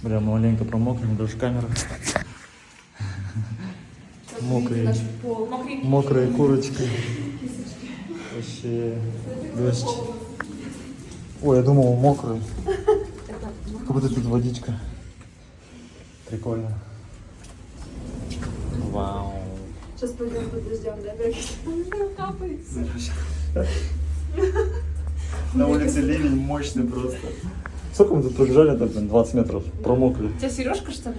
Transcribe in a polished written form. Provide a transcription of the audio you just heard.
Бля, маленько промокнем, даже камера. Мокрые. Мокрые курочки. Вообще. Дождь. Ой, я думал, мокрый. Как будто тут водичка. Прикольно. Вау. Сейчас пойдем под дождем, да, капает. На улице ливень мощный просто. Сколько мы тут пробежали, так, 20 метров, промокли. У тебя сережка, что ли?